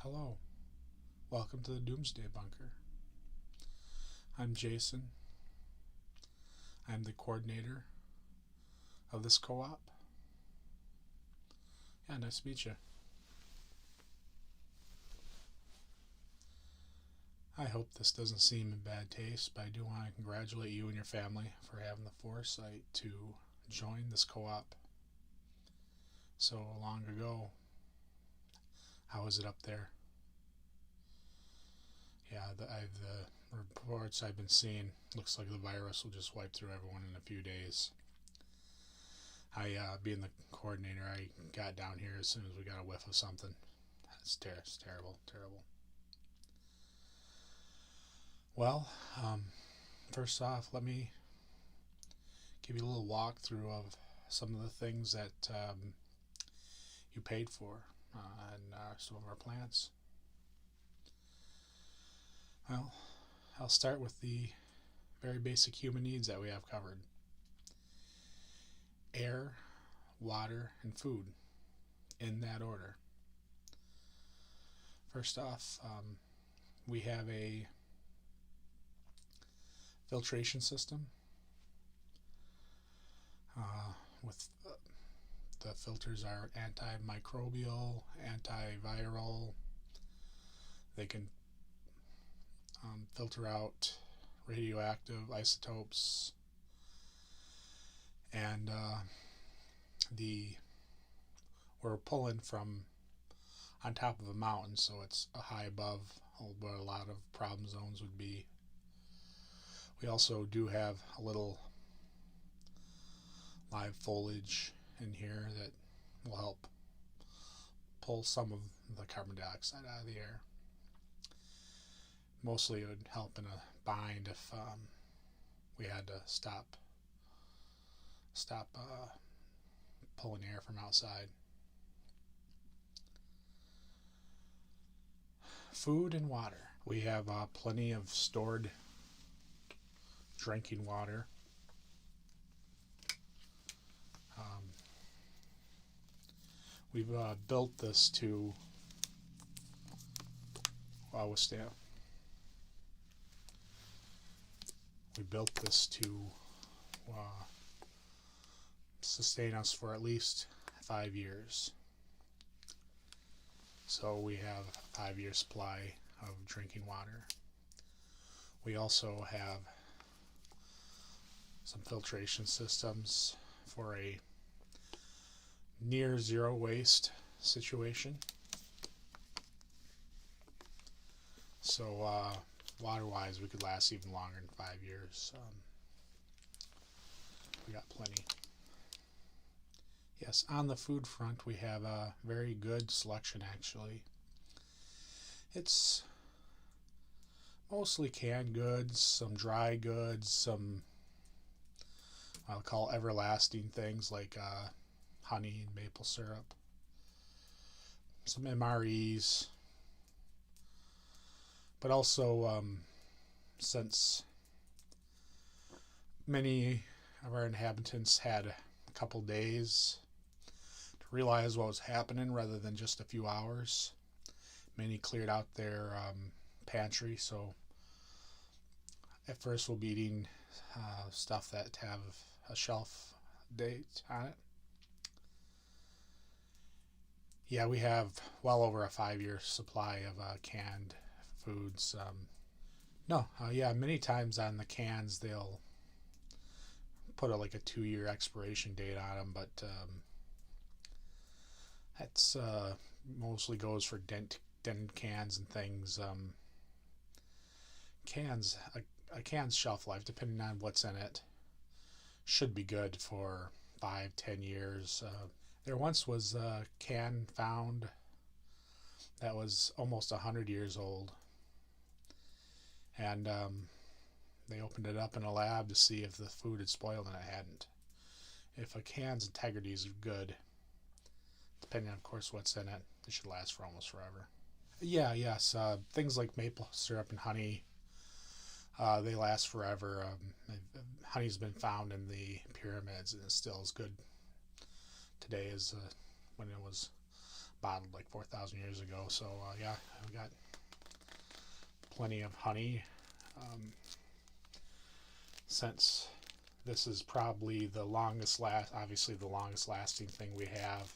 Hello, welcome to the Doomsday Bunker. I'm Jason. I'm the coordinator of this co-op. Yeah, nice to meet you. I hope this doesn't seem in bad taste, but I do want to congratulate you and your family for having the foresight to join this co-op so long ago. How is it up there? Yeah, the reports I've been seeing, looks like the virus will just wipe through everyone in a few days. Being the coordinator, I got down here as soon as we got a whiff of something. It's terrible. Well, first off, let me give you a little walkthrough of some of the things that you paid for and some of our plants. Well, I'll start with the very basic human needs that we have covered. Air, water, and food, in that order. First off, we have a filtration system with the filters are antimicrobial, antiviral. They can filter out radioactive isotopes, and we're pulling from on top of a mountain, so it's high above where a lot of problem zones would be. We also do have a little live foliage in here that will help pull some of the carbon dioxide out of the air. Mostly it would help in a bind if we had to stop pulling air from outside. Food and water. We have plenty of stored drinking water. We've built this to withstand. We built this to sustain us for at least 5 years. So we have a 5-year supply of drinking water. We also have some filtration systems for a near zero waste situation. So water-wise, we could last even longer than 5 years. We got plenty. Yes, on the food front, we have a very good selection, actually. It's mostly canned goods, some dry goods, some I'll call everlasting things like honey and maple syrup, some MREs, but also since many of our inhabitants had a couple days to realize what was happening rather than just a few hours, many cleared out their pantry. So at first we'll be eating stuff that have a shelf date on it. Yeah, we have well over a 5-year supply of canned foods. Many times on the cans they'll put like a 2-year expiration date on them, but that's mostly goes for dented cans and things. A can's shelf life, depending on what's in it, should be good for 5-10 years. There once was a can found that was almost 100 years old, and they opened it up in a lab to see if the food had spoiled, and it hadn't. If a can's integrity is good, depending on, of course, what's in it, it should last for almost forever. Yes, things like maple syrup and honey, they last forever. Honey's been found in the pyramids and it's still as good today as when it was bottled like 4,000 years ago. So yeah, I've got plenty of honey. Since this is probably the longest lasting thing we have,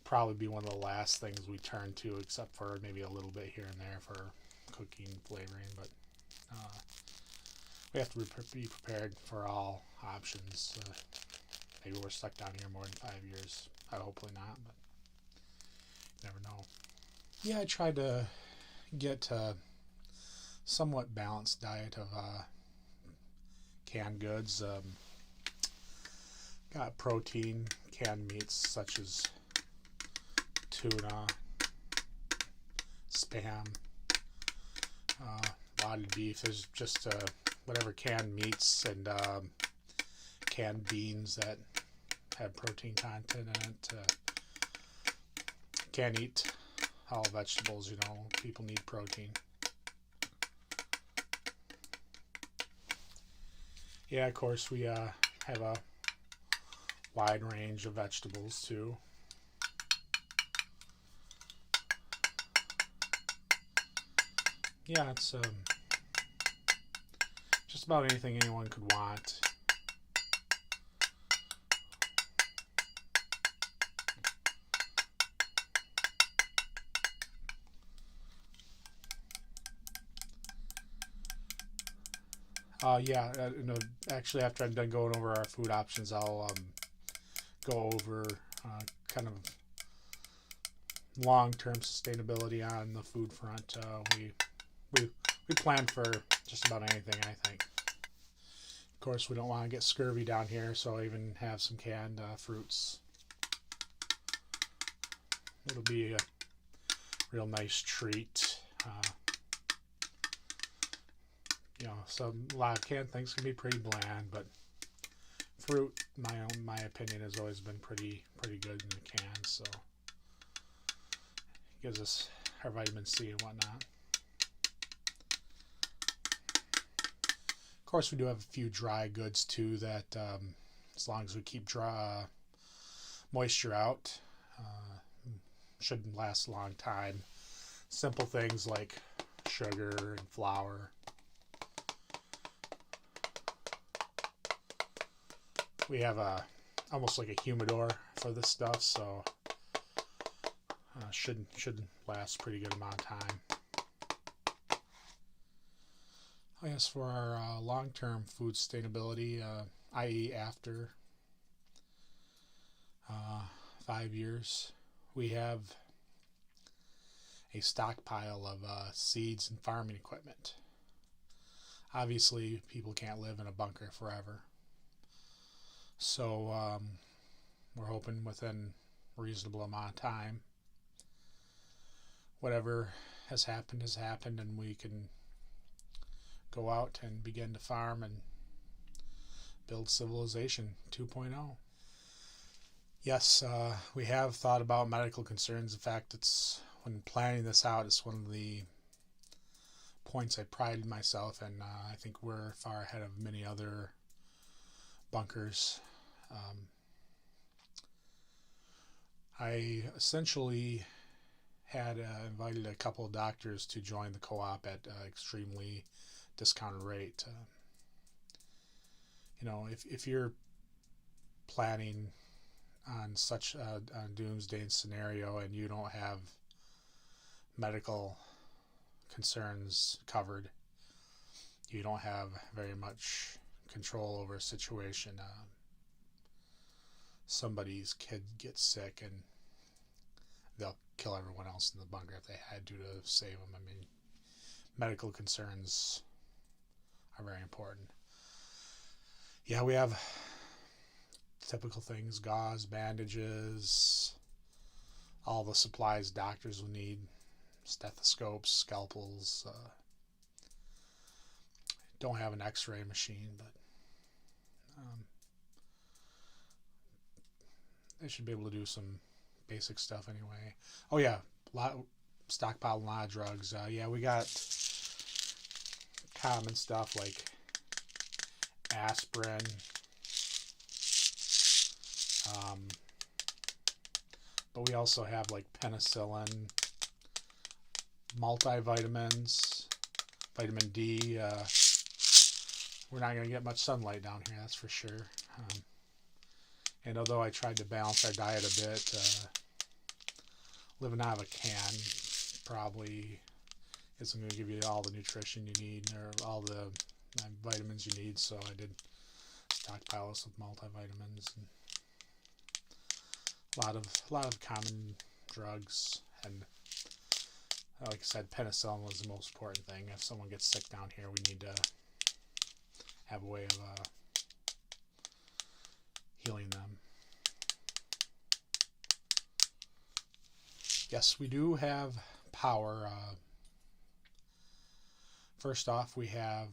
probably be one of the last things we turn to, except for maybe a little bit here and there for cooking, flavoring, but we have to be prepared for all options. Maybe we're stuck down here more than 5 years. Hopefully not, but you never know. Yeah, I tried to get a somewhat balanced diet of canned goods. Got protein, canned meats such as tuna, spam, bodied beef. There's just whatever canned meats and canned beans that have protein content in it. Can't eat all vegetables, you know, people need protein. Yeah, of course, we have a wide range of vegetables too. Yeah, it's just about anything anyone could want. Actually, after I'm done going over our food options, I'll go over kind of long-term sustainability on the food front. We plan for just about anything, I think. Of course, we don't want to get scurvy down here, so I even have some canned fruits. It'll be a real nice treat. So a lot of canned things can be pretty bland, but fruit, my opinion, has always been pretty good in the can. So it gives us our vitamin C and whatnot. Of course, we do have a few dry goods too that, as long as we keep moisture out, shouldn't last a long time. Simple things like sugar and flour. We have almost like a humidor for this stuff, so should last a pretty good amount of time. I guess for our long-term food sustainability, i.e. after 5 years, we have a stockpile of seeds and farming equipment. Obviously, people can't live in a bunker forever. So we're hoping within a reasonable amount of time, whatever has happened, and we can go out and begin to farm and build civilization 2.0. Yes, we have thought about medical concerns. In fact, when planning this out, it's one of the points I prided myself in. I think we're far ahead of many other bunkers. I essentially had invited a couple of doctors to join the co-op at extremely discounted rate. If you're planning on such a doomsday scenario and you don't have medical concerns covered, you don't have very much control over a situation. Somebody's kid gets sick and they'll kill everyone else in the bunker if they had to save them. I mean, medical concerns are very important. Yeah, we have typical things: gauze, bandages, all the supplies doctors will need, stethoscopes, scalpels. Don't have an x-ray machine, but they should be able to do some basic stuff anyway. Oh yeah, stockpile a lot of drugs. Yeah, we got common stuff like aspirin, But we also have like penicillin, multivitamins, vitamin D. We're not going to get much sunlight down here, that's for sure. And although I tried to balance our diet a bit, living out of a can probably isn't going to give you all the nutrition you need or all the vitamins you need. So I did stockpile us with multivitamins and a lot of common drugs. And like I said, penicillin was the most important thing. If someone gets sick down here, we need to have a way of healing them. Yes, we do have power. First off, we have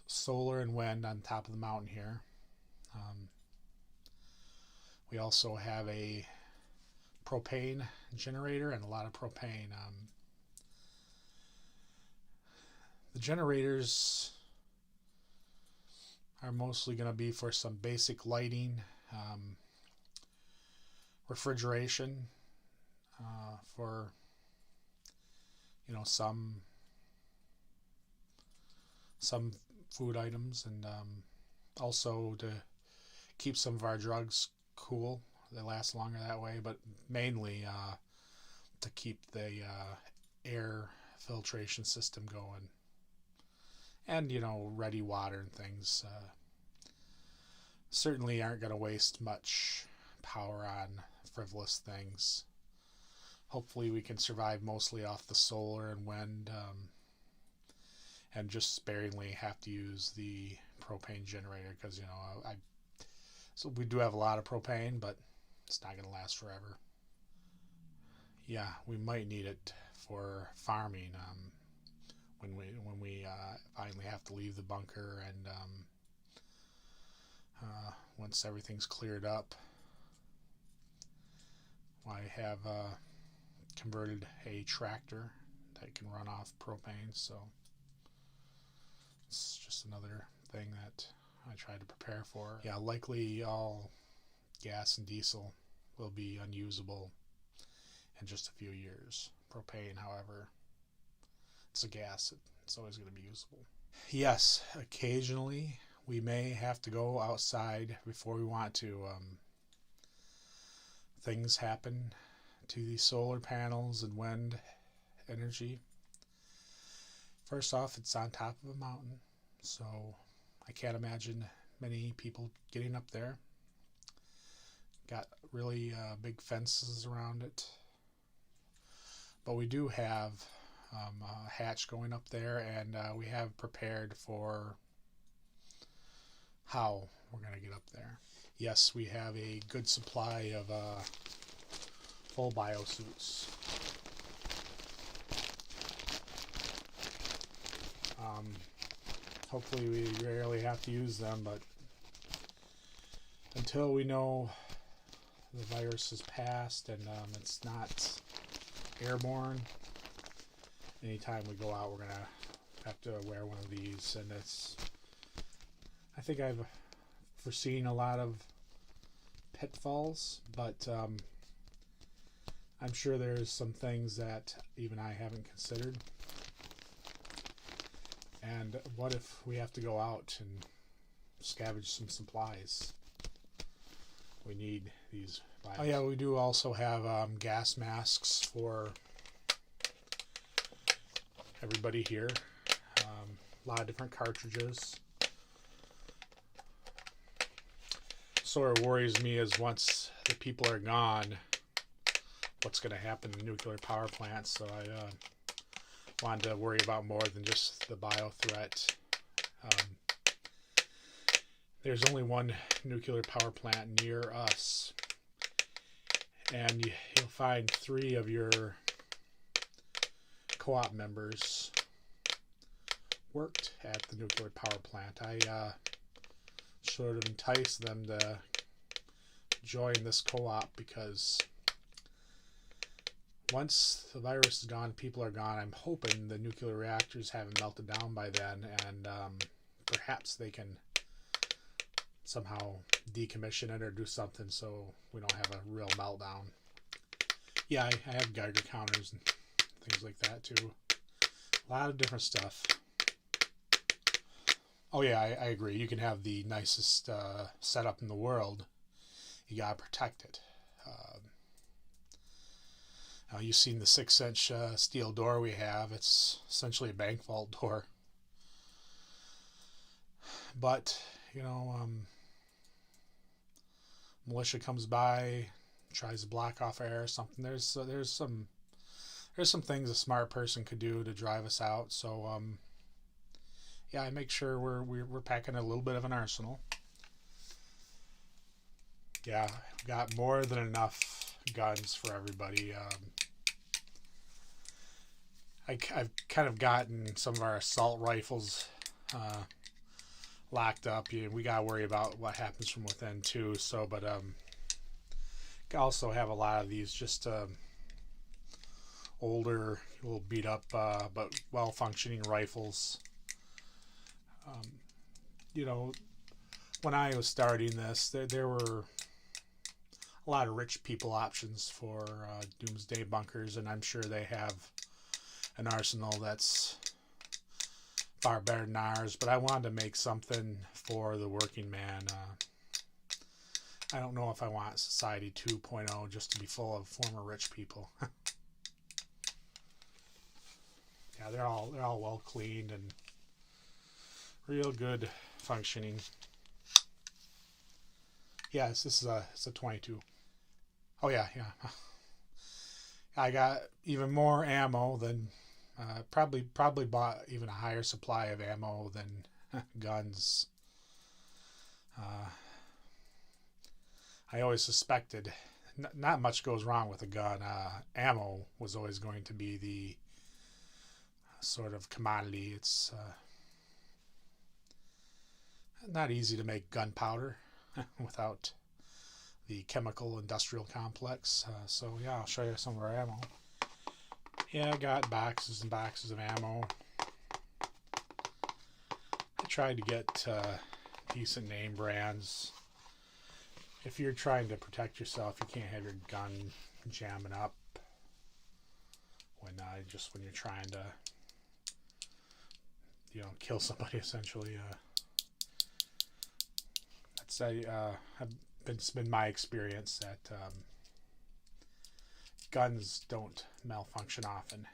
solar and wind on top of the mountain here. We also have a propane generator and a lot of propane. The generators are mostly going to be for some basic lighting, refrigeration, for some food items, and also to keep some of our drugs cool. They last longer that way, but mainly to keep the air filtration system going, and ready water and things. Certainly aren't going to waste much power on frivolous things. Hopefully we can survive mostly off the solar and wind, and just sparingly have to use the propane generator, because so we do have a lot of propane, but it's not going to last forever. Yeah, we might need it for farming when we finally have to leave the bunker, and once everything's cleared up. I have converted a tractor that can run off propane, so it's just another thing that I try to prepare for. Yeah, likely all gas and diesel will be unusable in just a few years. Propane, however, it's a gas, it's always going to be usable. Yes, occasionally we may have to go outside before we want to. Things happen to these solar panels and wind energy. First off, it's on top of a mountain, so I can't imagine many people getting up there. Got really big fences around it, but we do have a hatch going up there, and we have prepared for how we're going to get up there. Yes, we have a good supply of full biosuits. Hopefully we rarely have to use them, but until we know the virus is passed and it's not airborne, anytime we go out we're going to have to wear one of these. And I think I've foreseen a lot of pitfalls, but I'm sure there's some things that even I haven't considered. And what if we have to go out and scavenge some supplies? We need these vials. Oh yeah, we do also have gas masks for everybody here. A lot of different cartridges. Sort of worries me is once the people are gone, what's going to happen in nuclear power plants. So I wanted to worry about more than just the bio threat. There's only one nuclear power plant near us, and you'll find 3 of your co-op members worked at the nuclear power plant. I sort of enticed them to join this co-op because once the virus is gone, people are gone, I'm hoping the nuclear reactors haven't melted down by then, and perhaps somehow decommission it or do something so we don't have a real meltdown. Yeah, I have Geiger counters and things like that too. A lot of different stuff. Oh yeah, I agree. You can have the nicest setup in the world. You gotta protect it. You've seen the 6-inch steel door we have. It's essentially a bank vault door. But, you know, militia comes by, tries to block off air or something. There's some things a smart person could do to drive us out. So yeah, I make sure we're packing a little bit of an arsenal. Yeah, I've got more than enough guns for everybody. I've kind of gotten some of our assault rifles locked up. We gotta worry about what happens from within too. So, but I also have a lot of these just older, a little beat up, but well functioning rifles. You know, when I was starting this, there were a lot of rich people options for Doomsday bunkers, and I'm sure they have an arsenal that's far better than ours, but I wanted to make something for the working man. I don't know if I want Society 2.0 just to be full of former rich people. Yeah, they're all well cleaned and real good functioning. Yes, this is it's a 22. Oh yeah. I got even more ammo than probably bought even a higher supply of ammo than guns. I always suspected not much goes wrong with a gun. Ammo was always going to be the sort of commodity. It's not easy to make gunpowder without the chemical industrial complex. So yeah, I'll show you some of our ammo. Yeah, I got boxes and boxes of ammo. I tried to get decent name brands. If you're trying to protect yourself, you can't have your gun jamming up when you're trying to, kill somebody essentially. It's been my experience that guns don't malfunction often.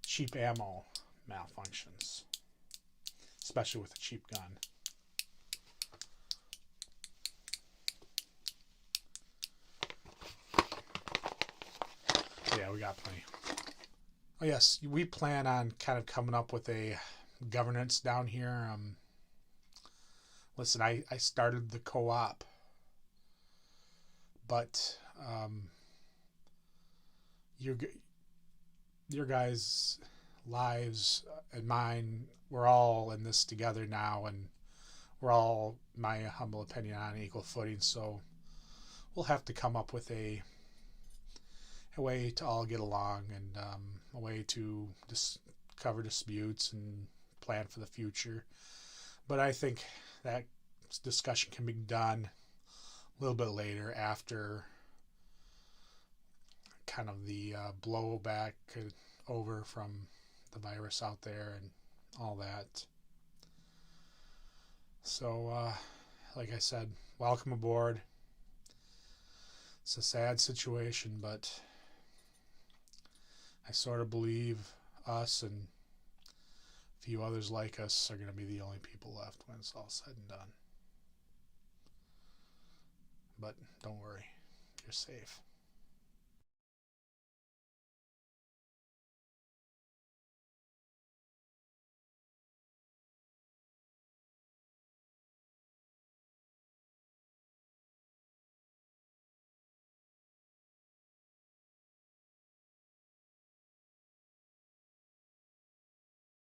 Cheap ammo malfunctions, especially with a cheap gun. Yeah, we got plenty. Oh yes, we plan on kind of coming up with a governance down here. Listen, I started the co-op, but your guys' lives and mine, we're all in this together now, and we're all, my humble opinion, on equal footing. So we'll have to come up with a way to all get along, and a way to cover disputes and plan for the future. But I think that discussion can be done a little bit later, after kind of the blowback over from the virus out there and all that. So like I said, welcome aboard. It's a sad situation, but I sort of believe us and a few others like us are going to be the only people left when it's all said and done. But don't worry, you're safe.